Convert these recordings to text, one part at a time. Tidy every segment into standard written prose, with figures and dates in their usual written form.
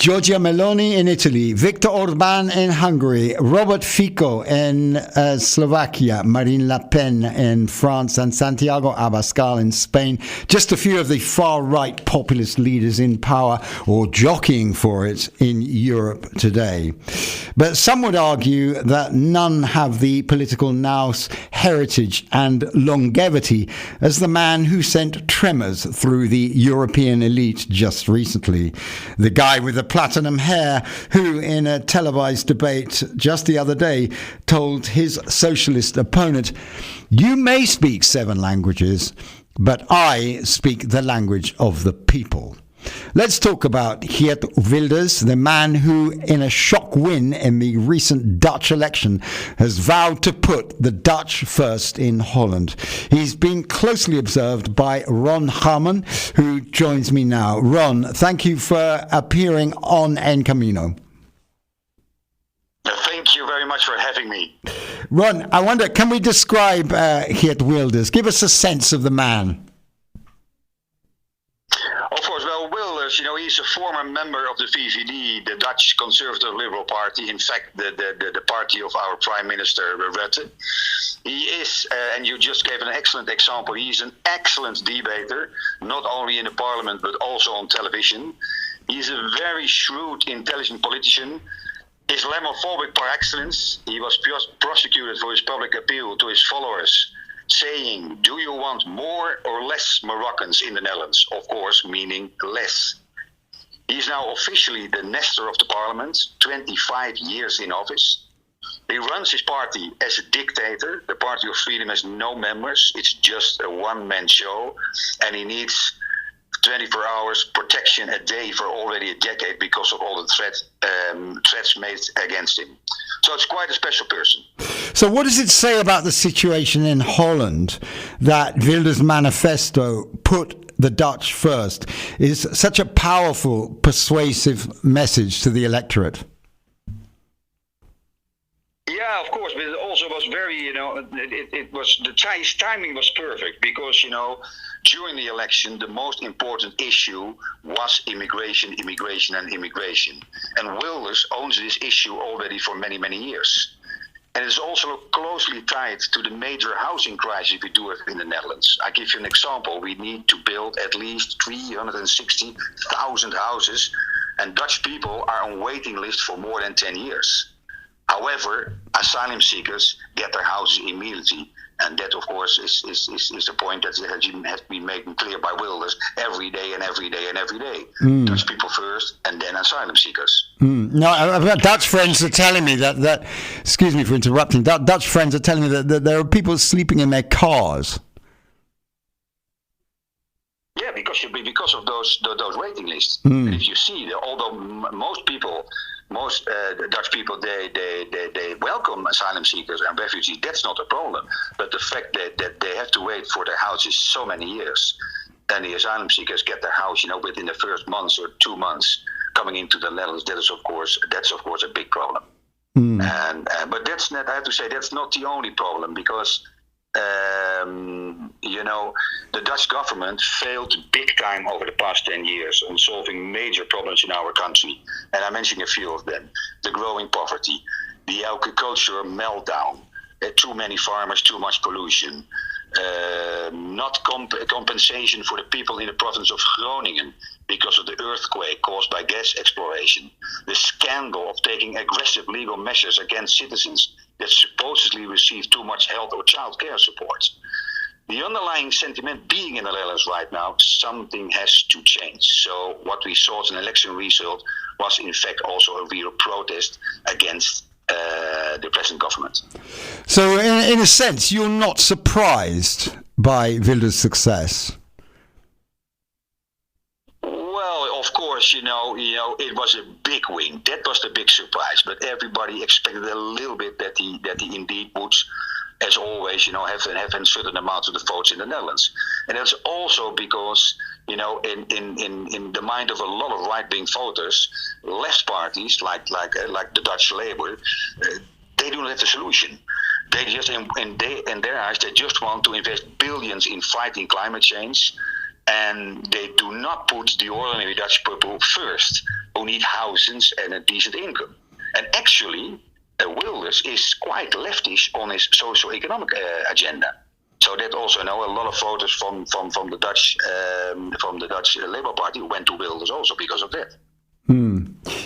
Giorgia Meloni in Italy, Viktor Orban in Hungary, Robert Fico in Slovakia, Marine Le Pen in France, and Santiago Abascal in Spain. Just a few of the far-right populist leaders in power or jockeying for it in Europe today. But some would argue that none have the political nous, heritage and longevity as the man who sent tremors through the European elite just recently. The guy with the platinum hair who, in a televised debate just the other day, told his socialist opponent, "You may speak 7 languages, but I speak the language of the people." Let's talk about Geert Wilders, the man who, in a shock win in the recent Dutch election, has vowed to put the Dutch first in Holland. He's been closely observed by Ron Haarman, who joins me now. Ron, thank you for appearing on En Camino. Thank you very much for having me. Ron, I wonder, can we describe Geert Wilders? Give us a sense of the man. Of course, well, Wilders, he's a former member of the VVD, the Dutch Conservative Liberal Party, in fact, the party of our Prime Minister, Rutte. He is, and you just gave an excellent example, he's an excellent debater, not only in the parliament, but also on television. He's a very shrewd, intelligent politician, Islamophobic par excellence. He was prosecuted for his public appeal to his followers, saying, "Do you want more or less Moroccans in the Netherlands?" Of course, meaning less. He is now officially the Nestor of the parliament, 25 years in office. He runs his party as a dictator. The Party of Freedom has no members. It's just a one-man show. And he needs 24 hours protection a day for already a decade because of all the threats made against him. So it's quite a special person. So what does it say about the situation in Holland that Wilders' manifesto, put the Dutch first, is such a powerful, persuasive message to the electorate? Yeah, of course, but it also was very, it was, his timing was perfect because, during the election, the most important issue was immigration. And Wilders owns this issue already for many, many years. And it's also closely tied to the major housing crisis we do have in the Netherlands. I give you an example. We need to build at least 360,000 houses, and Dutch people are on waiting list for more than 10 years. However, asylum seekers get their houses immediately. And that, of course, is a point that has been made clear by Wilders every day and every day and every day. Dutch people first, and then asylum seekers. No, Dutch friends are telling me that excuse me for interrupting, Dutch friends are telling me that there are people sleeping in their cars. Yeah, because of those waiting lists. And if you see, although most Dutch people, they welcome asylum seekers and refugees. That's not a problem. But the fact that they have to wait for their houses so many years, and the asylum seekers get their house, within the first months or 2 months coming into the Netherlands, that's of course a big problem. And but that's not. I have to say that's not the only problem because. The Dutch government failed big time over the past 10 years on solving major problems in our country. And I'm mentioning a few of them. The growing poverty, the agricultural meltdown, too many farmers, too much pollution, not compensation for the people in the province of Groningen because of the earthquake caused by gas exploration, the scandal of taking aggressive legal measures against citizens that supposedly receive too much health or child care support. The underlying sentiment being in the Netherlands right now, something has to change. So what we saw as an election result was in fact also a real protest against the present government. So in a sense, you're not surprised by Wilders' success? Well, of course, it was a big win. That was the big surprise. But everybody expected a little bit that he indeed would, as always, have a certain amount of the votes in the Netherlands. And that's also because, in the mind of a lot of right-wing voters, left parties like the Dutch Labour, they do not have the solution. They just, in their eyes, they just want to invest billions in fighting climate change. and they do not put the ordinary Dutch people first, who need houses and a decent income. And actually, Wilders is quite leftish on his socio-economic agenda. So that also, a lot of voters from the Dutch Labour Party went to Wilders also because of that.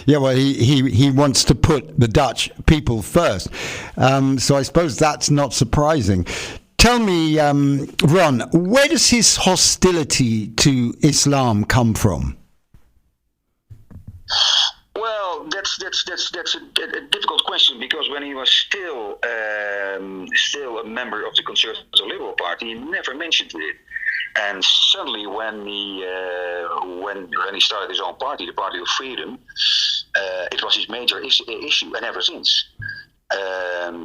Yeah, well, he wants to put the Dutch people first. So I suppose that's not surprising. Tell me, Ron, where does his hostility to Islam come from? Well, that's a difficult question, because when he was still a member of the Conservative Liberal Party, he never mentioned it. And suddenly, when he started his own party, the Party of Freedom, it was his major issue, and ever since.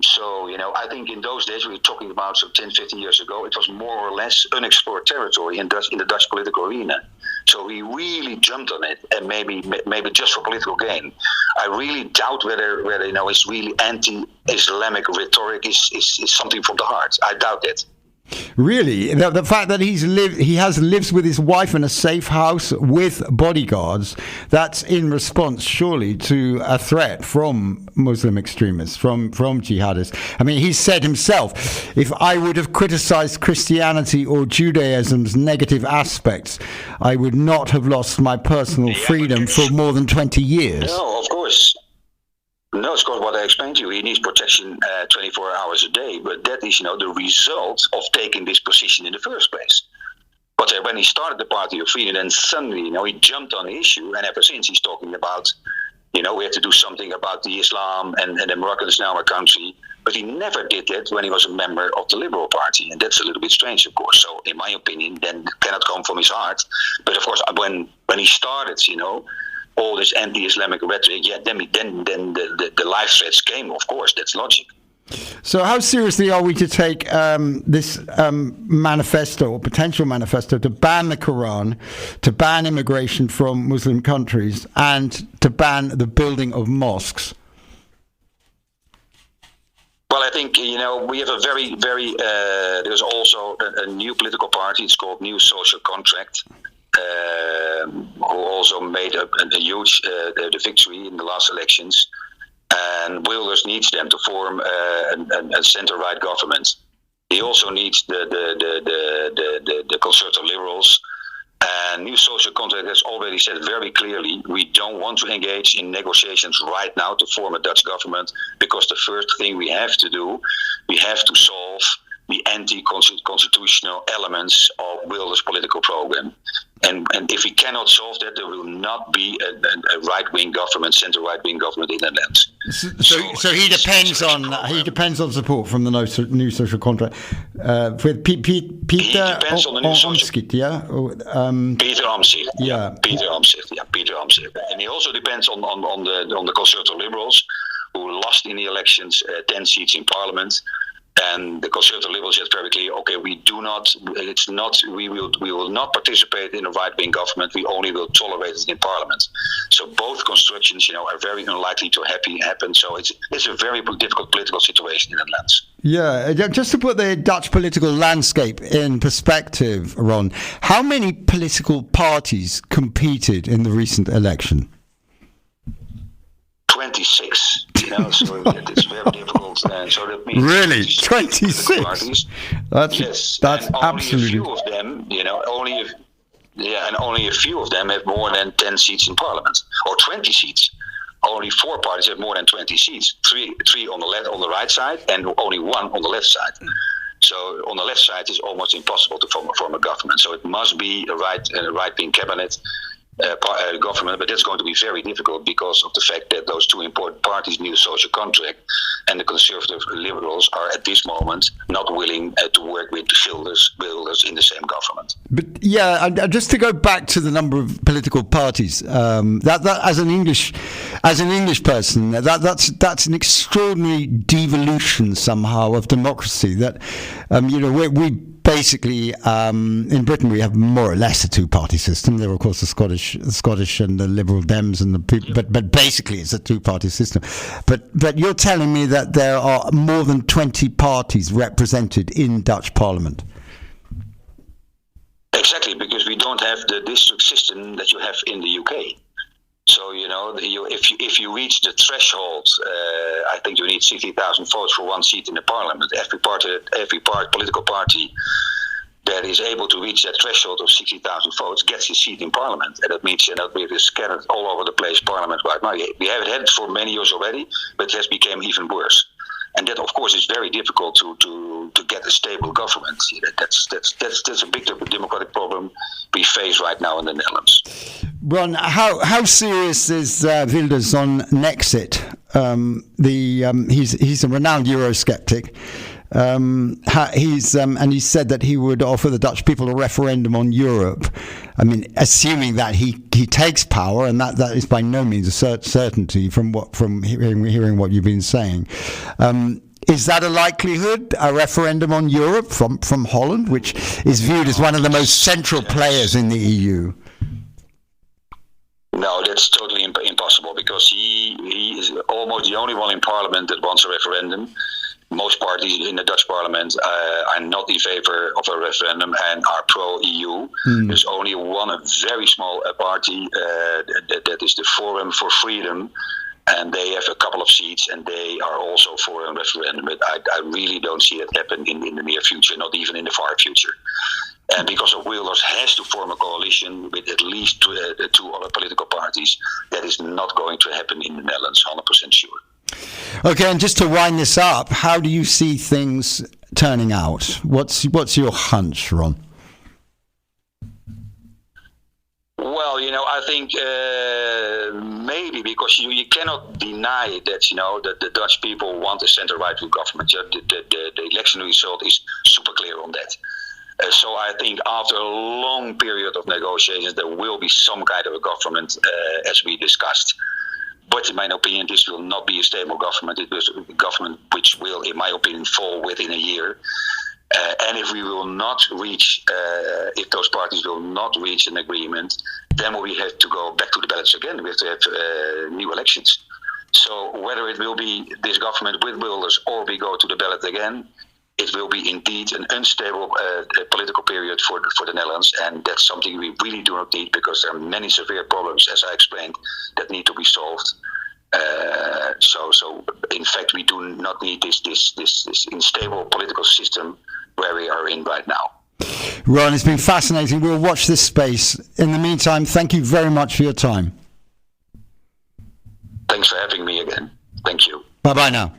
So, I think in those days, we were talking about 10, 15 years ago, it was more or less unexplored territory in the Dutch political arena. So he really jumped on it, and maybe just for political gain. I really doubt whether his really anti-Islamic rhetoric is something from the heart. I doubt it. Really, the fact that he lives with his wife in a safe house with bodyguards, that's in response surely to a threat from Muslim extremists, from jihadists. I mean, he said himself, if I would have criticized Christianity or Judaism's negative aspects, I would not have lost my personal freedom for more than 20 years. No, of course. No, it's what I explained to you. He needs protection 24 hours a day, but that is, the result of taking this position in the first place. But when he started the Party of Freedom, then suddenly, he jumped on the issue, and ever since he's talking about, we have to do something about the Islam and the Morocco is now our country. But he never did that when he was a member of the Liberal Party, and that's a little bit strange, of course. So, in my opinion, then it cannot come from his heart. But of course, when he started, all this anti-Islamic rhetoric, then the life threats came, of course, that's logic. So how seriously are we to take this manifesto, or potential manifesto, to ban the Quran, to ban immigration from Muslim countries, and to ban the building of mosques? Well, I think, we have a very, there's also a new political party, it's called New Social Contract, who also made a huge the victory in the last elections, and Wilders needs them to form a centre-right government. He also needs the Conservative Liberals. And New Social Contract has already said very clearly, we don't want to engage in negotiations right now to form a Dutch government, because the first thing we have to do, we have to solve the anti-constitutional elements of Wilders' political program. And if we cannot solve that, there will not be a right-wing government, centre-right-wing government in the Netherlands. So he depends on support from the New Social Contract. With Peter Omtzigt, yeah? Peter Omtzigt, yeah. Peter Omtzigt. And he also depends on the Conservative Liberals, who lost in the elections 10 seats in Parliament. And the Conservative Liberals said very clearly, okay, we will not participate in a right-wing government. We only will tolerate it in Parliament. So both constructions, are very unlikely to happen. So it's a very difficult political situation in the Netherlands. Yeah, just to put the Dutch political landscape in perspective, Ron, how many political parties competed in the recent election? 26, so it's very difficult. So that means really 26. That's absolutely. Only a few of them, only a few of them have more than 10 seats in Parliament, or 20 seats. Only 4 parties have more than 20 seats. Three on the right side, and only 1 on the left side. So on the left side, it's almost impossible to form a government. So it must be a right-wing cabinet. Government, but that's going to be very difficult because of the fact that those two important parties, New Social Contract and the Conservative Liberals, are at this moment not willing to work with the Wilders in the same government. But yeah, just to go back to the number of political parties, that as an English person, that's an extraordinary devolution somehow of democracy. That we basically, in Britain, we have more or less a two-party system. There are, of course, the Scottish and the Liberal Dems, and but basically it's a two-party system. But you're telling me that there are more than 20 parties represented in Dutch Parliament. Exactly, because we don't have the district system that you have in the UK. So, if you reach the threshold, I think you need 60,000 votes for one seat in the parliament. Political party that is able to reach that threshold of 60,000 votes gets a seat in parliament. And that means it is scattered all over the place, parliament right now. We have had it for many years already, but it has become even worse. And that, of course, is very difficult to get a stable government. That's a big democratic problem we face right now in the Netherlands. Ron, how serious is Wilders on Nexit? He's a renowned Eurosceptic. He said that he would offer the Dutch people a referendum on Europe. I mean, assuming that he takes power, and that is by no means a certainty from hearing what you've been saying. Is that a likelihood, a referendum on Europe from Holland, which is viewed as one of the most central players in the EU? No, that's totally impossible, because he is almost the only one in Parliament that wants a referendum. Most parties in the Dutch Parliament are not in favor of a referendum and are pro-EU. There's only one very small party that is the Forum for Freedom, and they have a couple of seats, and they are also for a referendum. But I really don't see that happen in the near future, not even in the far future. And because of Wilders has to form a coalition with at least two other political parties, that is not going to happen in the Netherlands, 100% sure. Okay, and just to wind this up, how do you see things turning out? What's your hunch, Ron? Well, I think maybe because you cannot deny that the Dutch people want a center-right government. The election result is super clear on that. So I think after a long period of negotiations, there will be some kind of a government, as we discussed. But in my opinion, this will not be a stable government. It is a government which will, in my opinion, fall within a year. And if we will not reach, if those parties will not reach an agreement, then we have to go back to the ballots again. We have to have new elections. So whether it will be this government with Wilders or we go to the ballot again, it will be indeed an unstable political period for the Netherlands, and that's something we really do not need, because there are many severe problems, as I explained, that need to be solved. So in fact, we do not need this unstable political system where we are in right now. Ron, it's been fascinating. We'll watch this space. In the meantime, thank you very much for your time. Thanks for having me again. Thank you. Bye-bye now.